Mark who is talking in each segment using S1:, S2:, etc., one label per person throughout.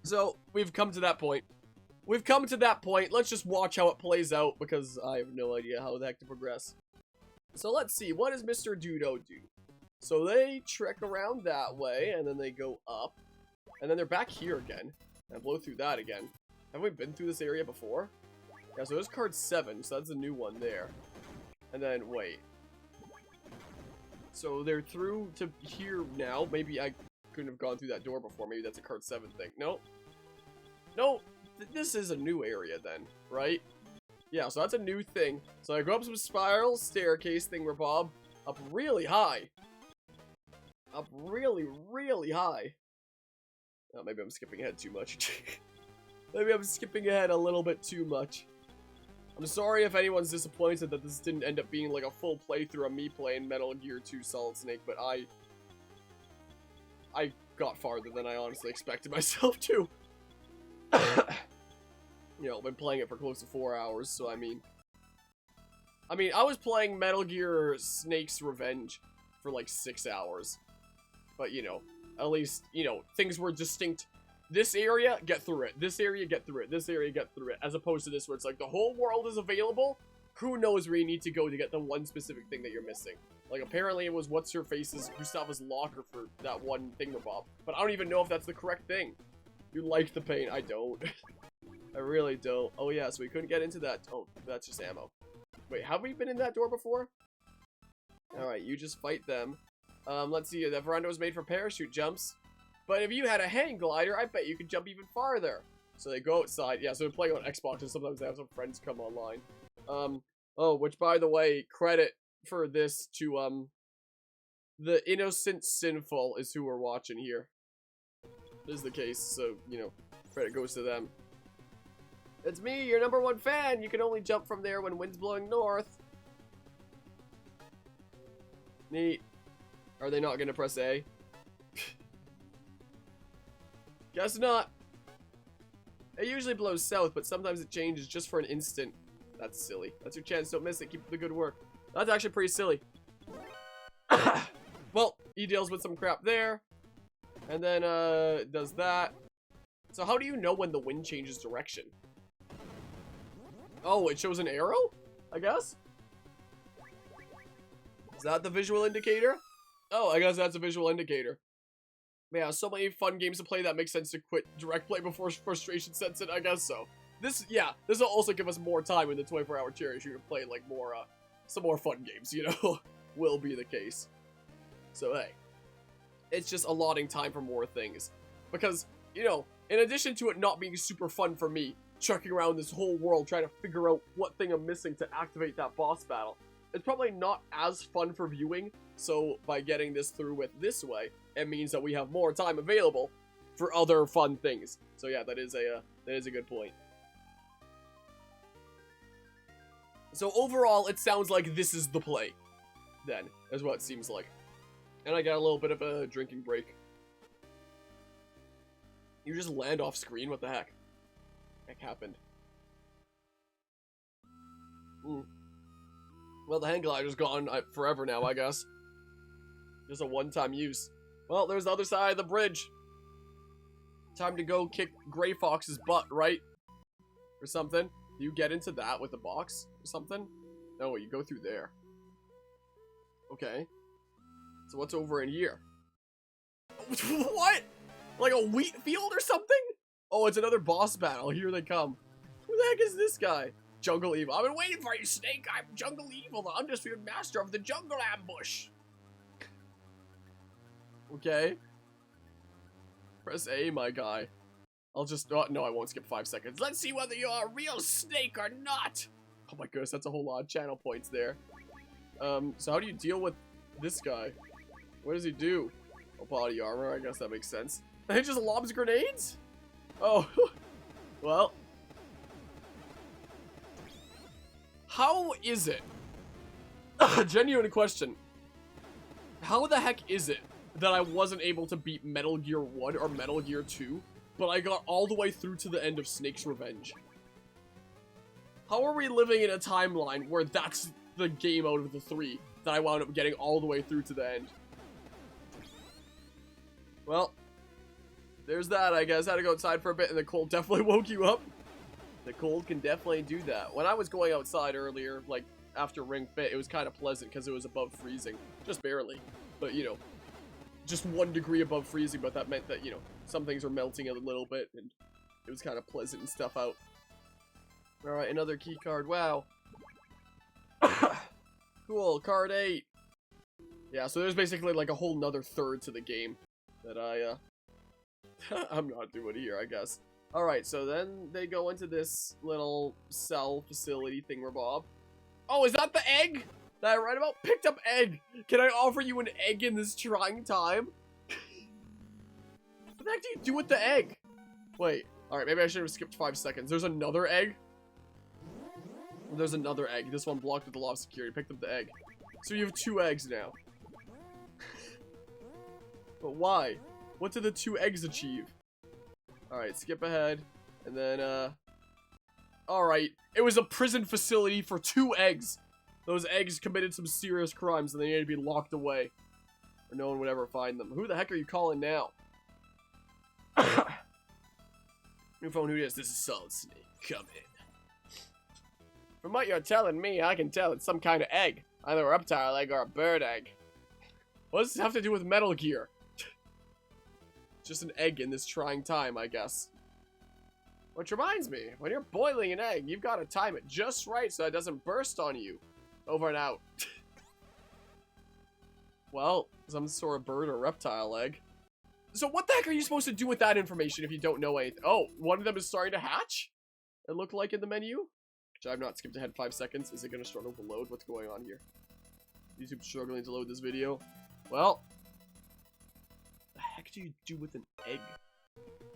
S1: So, we've come to that point. We've come to that point. Let's just watch how it plays out, because I have no idea how the heck to progress. So, let's see. What does Mr. Dudo do? So, they trek around that way, and then they go up. And then they're back here again. And blow through that again. Have we been through this area before? Yeah, so there's card 7, so that's a new one there. And then, wait. So, they're through to here now. Maybe I couldn't have gone through that door before. Maybe that's a card 7 thing. No. No. This is a new area then, right? Yeah, so that's a new thing. So I go up some spiral staircase thingamabob. Up really high. Up really, really high. Oh, maybe I'm skipping ahead too much. Maybe I'm skipping ahead a little bit too much. I'm sorry if anyone's disappointed that this didn't end up being like a full playthrough of me playing Metal Gear 2 Solid Snake, but I got farther than I honestly expected myself to. You know, I've been playing it for close to 4 hours, so I mean, I was playing Metal Gear Snake's Revenge for like 6 hours. But, you know, at least, you know, things were distinct. This area, get through it. This area, get through it. This area, get through it. As opposed to this where it's like the whole world is available. Who knows where you need to go to get the one specific thing that you're missing. Like, apparently it was What's-Her-Face's Gustava's locker for that one thingamabob. But I don't even know if that's the correct thing. You like the paint. I don't. I really don't. Oh, yeah, so we couldn't get into that. Oh, that's just ammo. Wait, have we been in that door before? Alright, you just fight them. Let's see. The veranda was made for parachute jumps. But if you had a hang glider, I bet you could jump even farther. So they go outside. Yeah, so they're playing on Xbox, and sometimes they have some friends come online. Oh, which, by the way, credit for this to, the Innocent Sinful is who we're watching here. This is the case, so, you know, credit goes to them. It's me, your #1 fan. You can only jump from there when wind's blowing north. Neat. Are they not gonna press A? Guess not. It usually blows south, but sometimes it changes just for an instant. That's silly. That's your chance. Don't miss it. Keep up the good work. That's actually pretty silly. Well, he deals with some crap there. And then, does that. So how do you know when the wind changes direction? Oh, it shows an arrow? I guess? Is that the visual indicator? Oh, I guess that's a visual indicator. Yeah, so many fun games to play that makes sense to quit direct play before frustration sets in. I guess so. This will also give us more time in the 24-hour cherry shoot to play, like, more, some more fun games, you know? Will be the case. So, hey. It's just allotting time for more things. Because, you know, in addition to it not being super fun for me, trekking around this whole world trying to figure out what thing I'm missing to activate that boss battle, it's probably not as fun for viewing. So, by getting this through with this way, it means that we have more time available for other fun things. So yeah, that is a good point. So overall, it sounds like this is the play, then, is what it seems like. And I got a little bit of a drinking break. You just land off screen? What the heck? Heck happened? Well, the hang glider's gone forever now, I guess. Just a one-time use. Well, there's the other side of the bridge. Time to go kick Gray Fox's butt, right? Or something. Do you get into that with the box or something? No, you go through there. Okay. So what's over in here? What? Like a wheat field or something? Oh, it's another boss battle. Here they come. Who the heck is this guy? Jungle Evil. I've been waiting for you, Snake. I'm Jungle Evil, the undisputed master of the jungle ambush. Okay. Press A, my guy. I'll just... Oh, no, I won't skip 5 seconds. Let's see whether you're a real snake or not. Oh my goodness, that's a whole lot of channel points there. So how do you deal with this guy? What does he do? Oh, body armor. I guess that makes sense. He just lobs grenades? Oh. Well. How is it? Genuine question. How the heck is it that I wasn't able to beat Metal Gear 1 or Metal Gear 2, but I got all the way through to the end of Snake's Revenge? How are we living in a timeline where that's the game out of the 3 that I wound up getting all the way through to the end? Well, there's that, I guess. I had to go outside for a bit, and the cold definitely woke you up. The cold can definitely do that. When I was going outside earlier, like, after Ring Fit, it was kind of pleasant because it was above freezing. Just barely. But, you know, just 1 degree above freezing, but that meant that, you know, some things were melting a little bit, and it was kind of pleasant and stuff out. Alright, another key card. Wow. Cool, card 8. Yeah, so there's basically like a whole nother third to the game that I'm not doing here, I guess. Alright, so then they go into this little cell facility thingamabob. Oh, is that the egg that I read about? Picked up egg. Can I offer you an egg in this trying time? What the heck do you do with the egg? Wait, alright, maybe I should have skipped 5 seconds. There's another egg? There's another egg. This one blocked with the law of security. Picked up the egg. So you have 2 eggs now. But why? What did the 2 eggs achieve? Alright, skip ahead. And then, alright. It was a prison facility for 2 eggs. Those eggs committed some serious crimes and they needed to be locked away. Or no one would ever find them. Who the heck are you calling now? New phone, who is this? This is Solid Snake. Come in. From what you're telling me, I can tell it's some kind of egg. Either a reptile egg or a bird egg. What does this have to do with Metal Gear? Just an egg in this trying time, I guess. Which reminds me, when you're boiling an egg, you've got to time it just right so it doesn't burst on you. Over and out. Well, some sort of bird or reptile egg. So what the heck are you supposed to do with that information if you don't know anything? Oh, one of them is starting to hatch? It looked like in the menu? Which I've not skipped ahead 5 seconds. Is it going to struggle to load? What's going on here? YouTube's struggling to load this video. Well, what the heck do you do with an egg?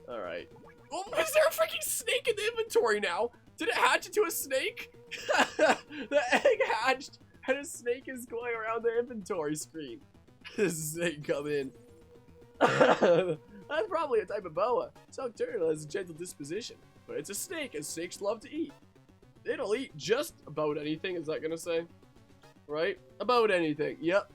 S1: Alright. Oh, is there a freaking snake in the inventory now? Did it hatch into a snake? The egg hatched, and a snake is going around the inventory screen. The snake come in. That's probably a type of boa. Some turtle has a gentle disposition, but it's a snake, and snakes love to eat. It'll eat just about anything, is that gonna say? Right? About anything, yep.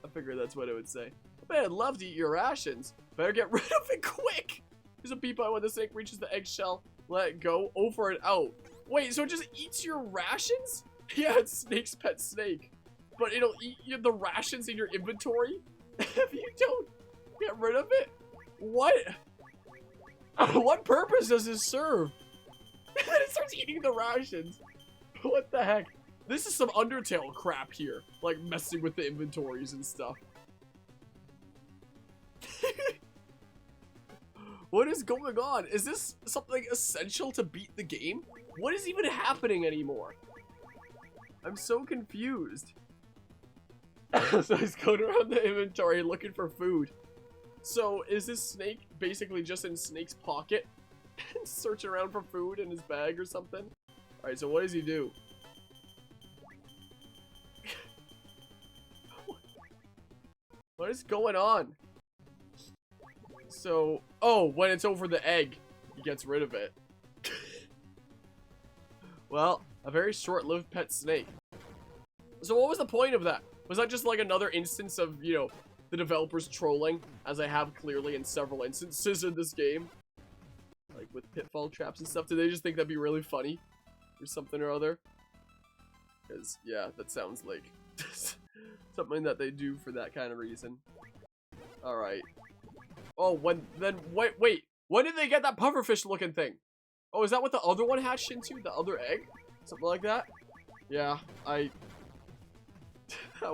S1: I figured that's what it would say. I bet I'd love to eat your rations. Better get rid of it quick! There's a beep when the snake reaches the eggshell. Let it go over and out. Wait, so it just eats your rations? Yeah, it's Snake's pet snake. But it'll eat the rations in your inventory if you don't get rid of it? What? What purpose does this serve? It starts eating the rations. What the heck? This is some Undertale crap here. Like messing with the inventories and stuff. What is going on? Is this something essential to beat the game? What is even happening anymore? I'm so confused. So he's going around the inventory looking for food. So is this snake basically just in Snake's pocket? Searching around for food in his bag or something? Alright, so what does he do? What is going on? So, oh, when it's over the egg, he gets rid of it. Well, a very short-lived pet snake. So what was the point of that? Was that just like another instance of, you know, the developers trolling, as I have clearly in several instances in this game? Like with pitfall traps and stuff, did they just think that'd be really funny? Or something or other? Because, yeah, that sounds like something that they do for that kind of reason. Alright. Oh, wait, when did they get that pufferfish looking thing? Oh, is that what the other one hatched into? The other egg? Something like that? Yeah, that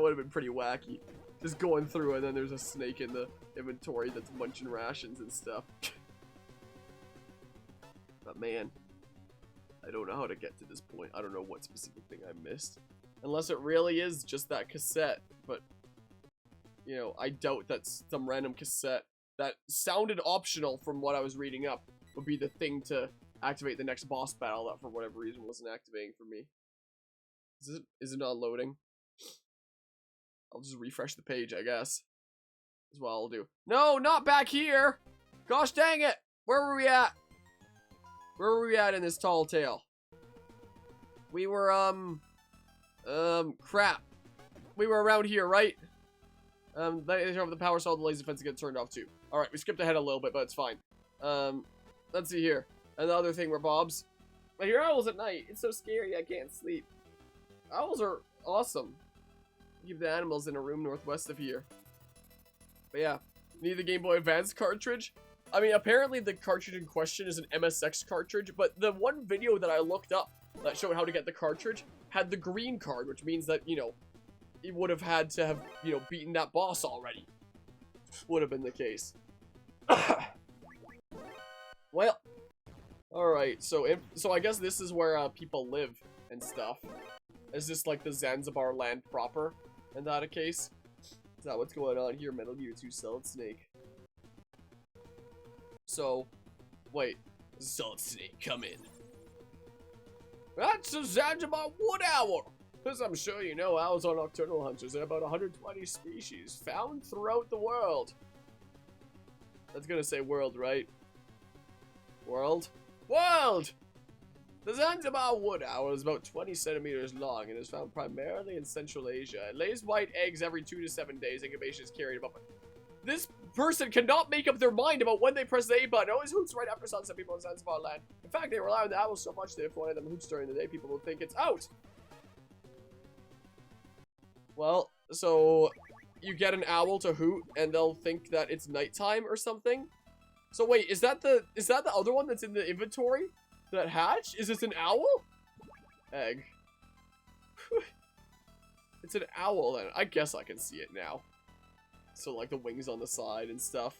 S1: would have been pretty wacky. Just going through and then there's a snake in the inventory that's munching rations and stuff. But man, I don't know how to get to this point. I don't know what specific thing I missed. Unless it really is just that cassette. But, you know, I doubt that's some random cassette that sounded optional from what I was reading up would be the thing to activate the next boss battle that for whatever reason wasn't activating for me. Is it not loading? I'll just refresh the page, I guess. Is what I'll do. No, not back here! Gosh dang it! Where were we at? Where were we at in this tall tale? We were, crap. We were around here, right? They turn off the power, so all the laser fences get turned off too. Alright, we skipped ahead a little bit, but it's fine. Let's see here. Another thing where Bob's... I hear owls at night. It's so scary, I can't sleep. Owls are awesome. Keep the animals in a room northwest of here. But yeah, need the Game Boy Advance cartridge. I mean, apparently the cartridge in question is an MSX cartridge, but the one video that I looked up that showed how to get the cartridge had the green card, which means that, you know, he would have had to have, you know, beaten that boss already. Would have been the case. Well, alright, so I guess this is where people live and stuff. Is this like the Zanzibar land proper in that a case? Is that what's going on here? Metal Gear 2 Solid Snake. So, wait. Solid Snake, come in. That's a Zanzibar wood owl! As I'm sure you know, owls are nocturnal hunters. There are about 120 species found throughout the world. That's gonna say world, right? World? World! The Zanzibar wood owl is about 20 centimeters long and is found primarily in Central Asia. It lays white eggs every 2 to 7 days. Incubation is carried about. This person cannot make up their mind about when they press the A button. It always hoots right after sunset, people in Zanzibar land. In fact, they rely on the owls so much that if one of them hoots during the day, people will think it's out. Well, so you get an owl to hoot and they'll think that it's nighttime or something. So wait, is that the other one that's in the inventory? That hatch? Is this an owl? Egg. It's an owl then. I guess I can see it now. So like the wings on the side and stuff.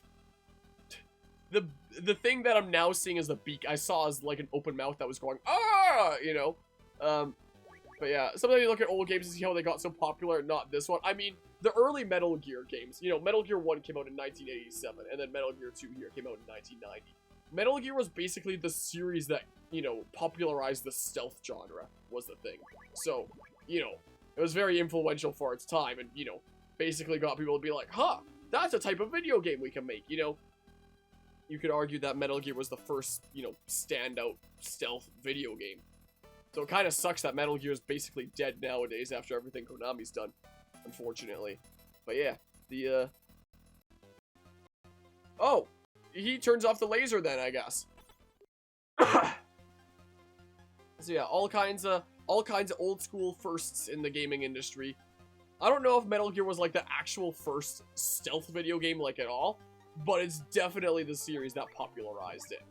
S1: The thing that I'm now seeing is the beak. I saw as like an open mouth that was going, ah, you know. But yeah, sometimes you look at old games and see how they got so popular, not this one. I mean, the early Metal Gear games, you know, Metal Gear 1 came out in 1987, and then Metal Gear 2 here came out in 1990. Metal Gear was basically the series that, you know, popularized the stealth genre, was the thing. So, you know, it was very influential for its time, and, you know, basically got people to be like, huh, that's a type of video game we can make, you know? You could argue that Metal Gear was the first, you know, standout stealth video game. So it kind of sucks that Metal Gear is basically dead nowadays after everything Konami's done, unfortunately. But yeah, oh, he turns off the laser then, I guess. So yeah, all kinds of old school firsts in the gaming industry. I don't know if Metal Gear was like the actual first stealth video game like at all, but it's definitely the series that popularized it.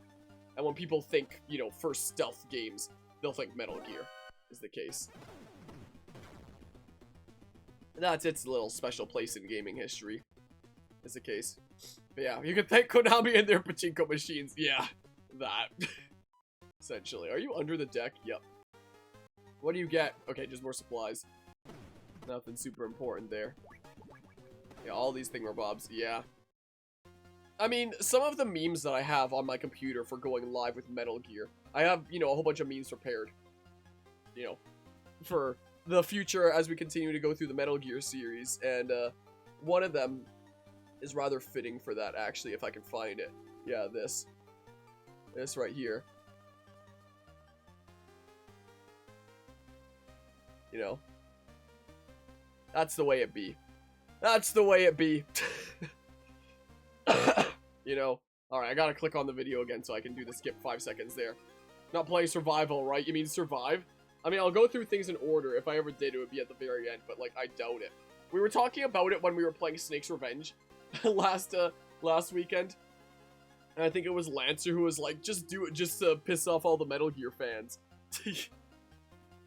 S1: And when people think, you know, first stealth games, they'll think Metal Gear is the case. That's its little special place in gaming history, is the case. But yeah, you can thank Konami and their pachinko machines. Yeah, that. Essentially. Are you under the deck? Yep. What do you get? Okay, just more supplies. Nothing super important there. Yeah, all these thingamabobs. Yeah. I mean, some of the memes that I have on my computer for going live with Metal Gear, I have, you know, a whole bunch of memes prepared, you know, for the future as we continue to go through the Metal Gear series, and one of them is rather fitting for that, actually, if I can find it. Yeah, this right here. You know, that's the way it be. That's the way it be. You know, alright, I gotta click on the video again so I can do the skip 5 seconds there. Not playing survival, right? You mean survive? I mean, I'll go through things in order. If I ever did, it would be at the very end, but, like, I doubt it. We were talking about it when we were playing Snake's Revenge last weekend. And I think it was Lancer who was like, just do it just to piss off all the Metal Gear fans.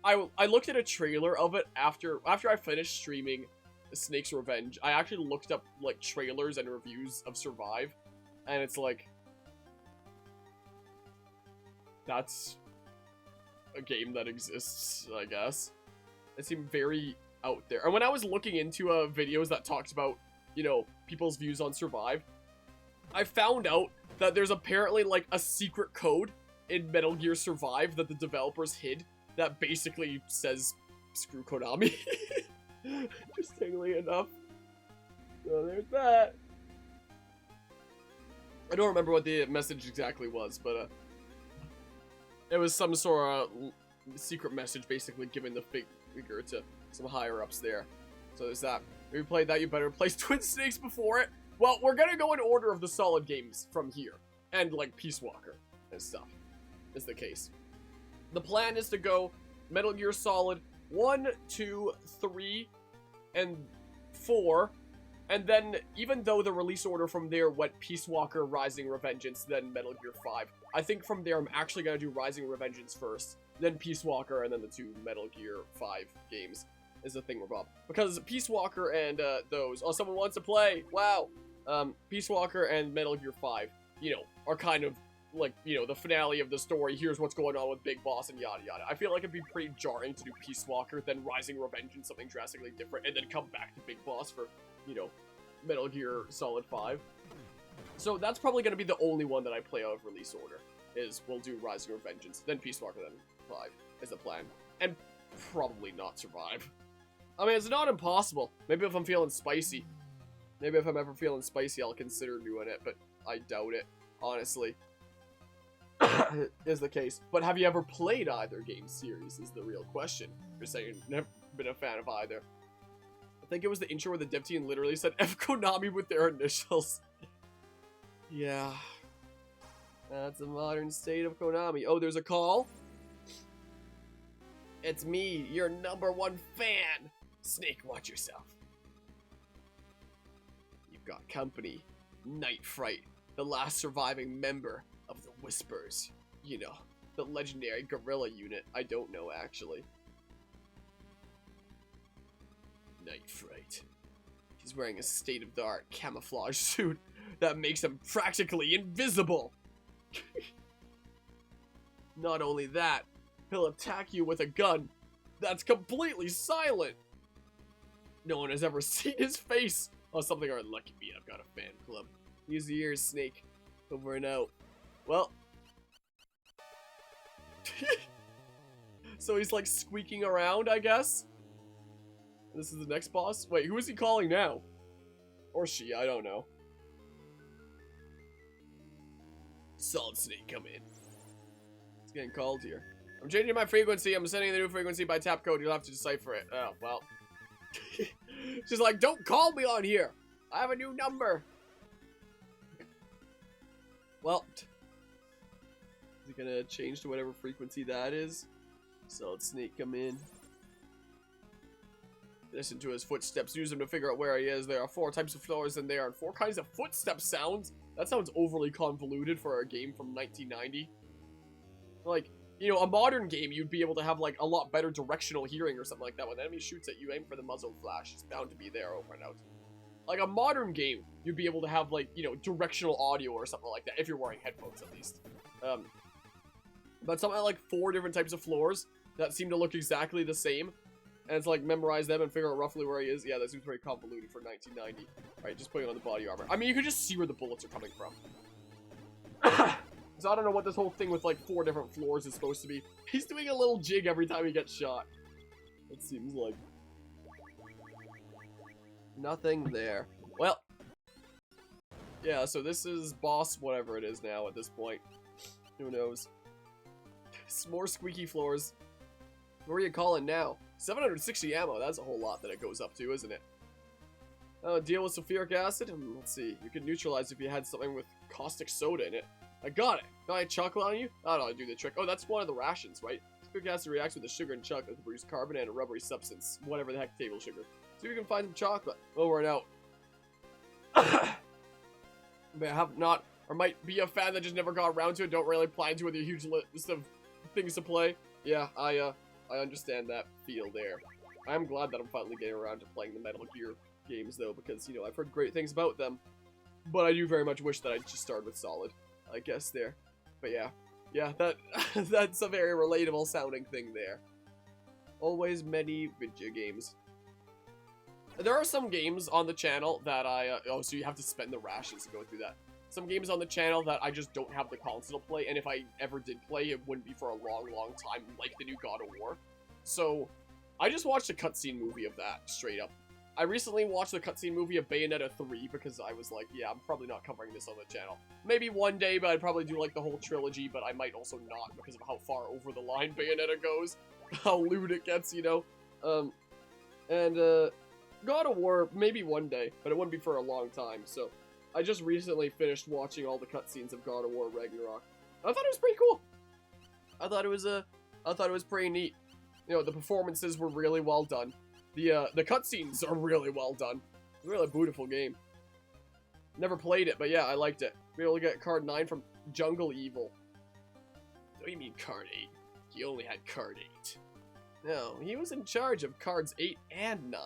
S1: I looked at a trailer of it after I finished streaming Snake's Revenge. I actually looked up, like, trailers and reviews of Survive. And it's like, that's a game that exists, I guess. It seemed very out there. And when I was looking into videos that talked about, you know, people's views on Survive, I found out that there's apparently, like, a secret code in Metal Gear Survive that the developers hid that basically says, screw Konami. Interestingly enough. So there's that. I don't remember what the message exactly was, but it was some sort of secret message basically giving the figure to some higher ups there. So there's that. If you played that, you better play Twin Snakes before it. Well, we're gonna go in order of the Solid games from here. And, like, Peace Walker and stuff is the case. The plan is to go Metal Gear Solid 1, 2, 3, and 4. And then, even though the release order from there went Peace Walker, Rising Revengeance, then Metal Gear 5, I think from there I'm actually gonna do Rising Revengeance first, then Peace Walker, and then the 2 Metal Gear 5 games is the thing we're about. Because Peace Walker and those... Oh, someone wants to play! Wow! Peace Walker and Metal Gear 5, you know, are kind of, like, you know, the finale of the story. Here's what's going on with Big Boss and yada yada. I feel like it'd be pretty jarring to do Peace Walker, then Rising Revengeance, something drastically different, and then come back to Big Boss for, you know, Metal Gear Solid 5. So that's probably going to be the only one that I play out of release order, is we'll do Rising Revengeance, then Peace Walker, then 5, is the plan. And probably not survive. I mean, it's not impossible. Maybe if I'm feeling spicy. Maybe if I'm ever feeling spicy, I'll consider doing it, but I doubt it, honestly. Is the case. But have you ever played either game series is the real question. You're saying you've never been a fan of either. I think it was the intro where the dev team literally said F Konami with their initials. Yeah. That's a modern state of Konami. Oh, there's a call? It's me, your #1 fan. Snake, watch yourself. You've got company. Night Fright, the last surviving member of the Whispers. You know, the legendary guerrilla unit. I don't know, actually. Night Fright. He's wearing a state-of-the-art camouflage suit that makes him practically invisible. Not only that, he'll attack you with a gun that's completely silent. No one has ever seen his face. Oh, something alright, lucky me, I've got a fan club. Use the ears, Snake. Over and out. Well. So he's like squeaking around, I guess? This is the next boss? Wait, who is he calling now? Or she, I don't know. Solid Snake, come in. It's getting called here. I'm changing my frequency. I'm sending the new frequency by tap code. You'll have to decipher it. Oh, well. She's like, don't call me on here. I have a new number. Well. Is it gonna change to whatever frequency that is? Solid Snake, come in. Listen to his footsteps. Use them to figure out where he is. There are 4 types of floors and there are 4 kinds of footstep sounds. That sounds overly convoluted for a game from 1990. Like, you know, a modern game, you'd be able to have, like, a lot better directional hearing or something like that. When the enemy shoots at you, aim for the muzzle flash. It's bound to be there, over and out. Like, a modern game, you'd be able to have, like, you know, directional audio or something like that, if you're wearing headphones, at least. But something like 4 different types of floors that seem to look exactly the same. And it's like, memorize them and figure out roughly where he is. Yeah, that seems very convoluted for 1990. Alright, just putting on the body armor. I mean, you can just see where the bullets are coming from. So I don't know what this whole thing with, like, 4 different floors is supposed to be. He's doing a little jig every time he gets shot. It seems like. Nothing there. Well. Yeah, so this is boss whatever it is now at this point. Who knows? Some more squeaky floors. What are you calling now? 760 ammo, that's a whole lot that it goes up to, isn't it? Deal with sulfuric acid? Let's see. You could neutralize if you had something with caustic soda in it. I got it. Got any chocolate on you? I don't know, I do the trick. Oh, that's one of the rations, right? Sulfuric acid reacts with the sugar and chocolate to produce carbon and a rubbery substance. Whatever the heck, table sugar. See if we can find some chocolate. Over and out. But I have not, or might be a fan that just never got around to it. Don't really plan to with a huge list of things to play. Yeah, I understand that feel there. I am glad that I'm finally getting around to playing the Metal Gear games, though, because, you know, I've heard great things about them. But I do very much wish that I just started with Solid, I guess, there. But yeah. Yeah, that's a very relatable sounding thing there. Always many video games. There are some games on the channel that oh, so you have to spend the rations to go through that. Some games on the channel that I just don't have the console to play, and if I ever did play, it wouldn't be for a long, long time, like the new God of War. So, I just watched a cutscene movie of that, straight up. I recently watched the cutscene movie of Bayonetta 3, because I was like, yeah, I'm probably not covering this on the channel. Maybe one day, but I'd probably do, like, the whole trilogy, but I might also not, because of how far over the line Bayonetta goes. How lewd it gets, you know? God of War, maybe one day, but it wouldn't be for a long time, so I just recently finished watching all the cutscenes of God of War Ragnarok. I thought it was pretty cool. I thought it was pretty neat. You know, the performances were really well done. The cutscenes are really well done. It's a really beautiful game. Never played it, but yeah, I liked it. Be able to get card 9 from Jungle Evil. What do you mean card 8? He only had card 8. No, he was in charge of cards 8 and 9.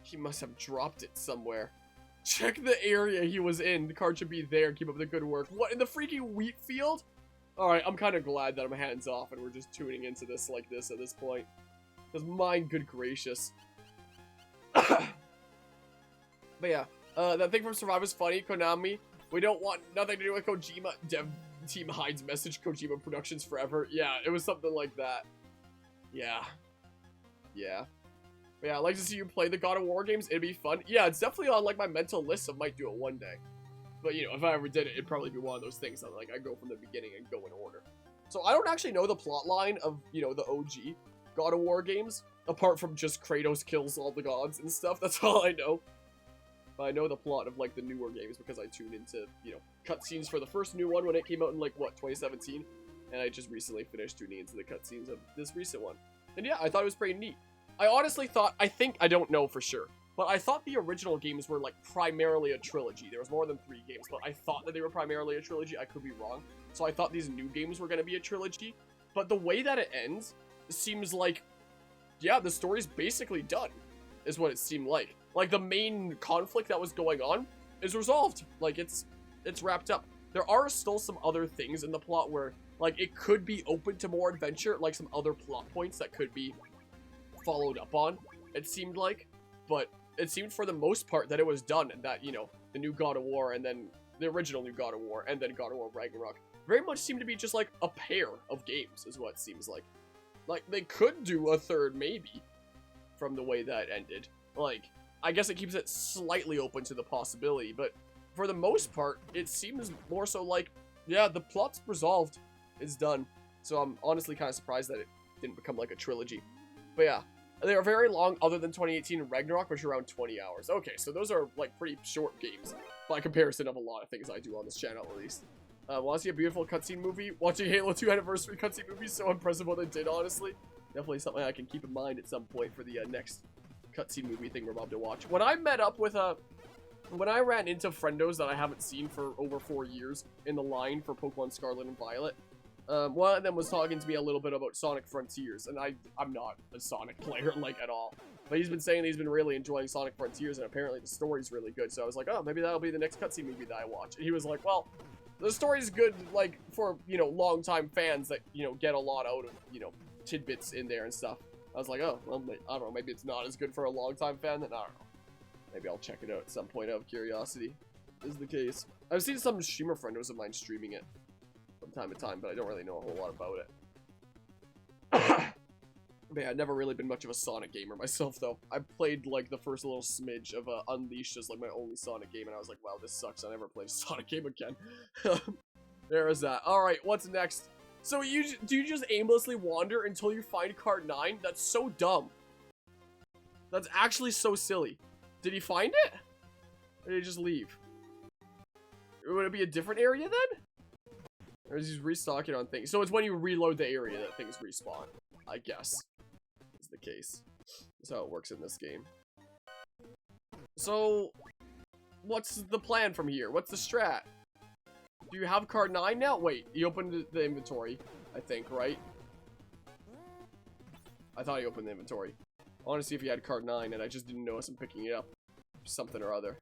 S1: He must have dropped it somewhere. Check the area he was in. The card should be there. Keep up the good work. What, in the freaking wheat field? Alright, I'm kind of glad that I'm hands off and we're just tuning into this like this at this point. Because my good gracious. But yeah, that thing from Survivor's funny, Konami. We don't want nothing to do with Kojima. Dev team hides message Kojima Productions forever. Yeah, it was something like that. Yeah. Yeah. But yeah, I'd like to see you play the God of War games. It'd be fun. Yeah, it's definitely on like my mental list. I might do it one day. But you know, if I ever did it, it'd probably be one of those things that like I go from the beginning and go in order. So I don't actually know the plot line of, you know, the OG God of War games. Apart from just Kratos kills all the gods and stuff. That's all I know. But I know the plot of like the newer games because I tuned into, you know, cutscenes for the first new one when it came out in like, what, 2017? And I just recently finished tuning into the cutscenes of this recent one. And yeah, I thought it was pretty neat. I honestly thought, I don't know for sure, but I thought the original games were like primarily a trilogy. There was more than 3 games, but I thought that they were primarily a trilogy. I could be wrong. So I thought these new games were going to be a trilogy. But the way that it ends seems like, yeah, the story's basically done, is what it seemed like. Like, the main conflict that was going on is resolved. Like, it's wrapped up. There are still some other things in the plot where, like, it could be open to more adventure, like some other plot points that could be followed up on, it seemed like. But it seemed for the most part that it was done, and that, you know, the new God of War, and then the original new God of War, and then God of War Ragnarok very much seemed to be just, like, a pair of games, is what it seems like. Like, they could do a third, maybe, from the way that ended. Like, I guess it keeps it slightly open to the possibility, but for the most part, it seems more so like, yeah, the plot's resolved. It's done. So I'm honestly kind of surprised that it didn't become like a trilogy. But yeah, they are very long other than 2018 Ragnarok, which are around 20 hours. Okay, so those are like pretty short games by comparison of a lot of things I do on this channel, at least. Want to see a beautiful cutscene movie? Watching Halo 2 Anniversary cutscene movie is so impressive what they did, honestly. Definitely something I can keep in mind at some point for the next cutscene movie thing we're about to watch. When I met up with when I ran into friendos that I haven't seen for over 4 years in the line for Pokemon Scarlet and Violet, one of them was talking to me a little bit about Sonic Frontiers, and I'm not a Sonic player, like, at all. But he's been saying that he's been really enjoying Sonic Frontiers, and apparently the story's really good, so I was like, oh, maybe that'll be the next cutscene movie that I watch. And he was like, well, the story's good, like, for, you know, long-time fans that, you know, get a lot out of, you know, tidbits in there and stuff. I was like, oh, well, I don't know, maybe it's not as good for a long-time fan, then I don't know. Maybe I'll check it out at some point out of curiosity. Is the case. I've seen some streamer friendos of mine streaming it from time to time, but I don't really know a whole lot about it. But yeah, I've never really been much of a Sonic gamer myself, though. I played, like, the first little smidge of Unleashed as, like, my only Sonic game, and I was like, wow, this sucks. I never played a Sonic game again. There is that. Alright, what's next? So, do you just aimlessly wander until you find card 9? That's so dumb. That's actually so silly. Did he find it? Or did he just leave? Would it be a different area then? Or is he restocking on things? So it's when you reload the area that things respawn, I guess, is the case. That's how it works in this game. So, what's the plan from here? What's the strat? Do you have card 9 now? Wait, you opened the inventory, I think, right? I thought he opened the inventory. I want to see if he had card 9, and I just didn't notice him picking it up. Something or other.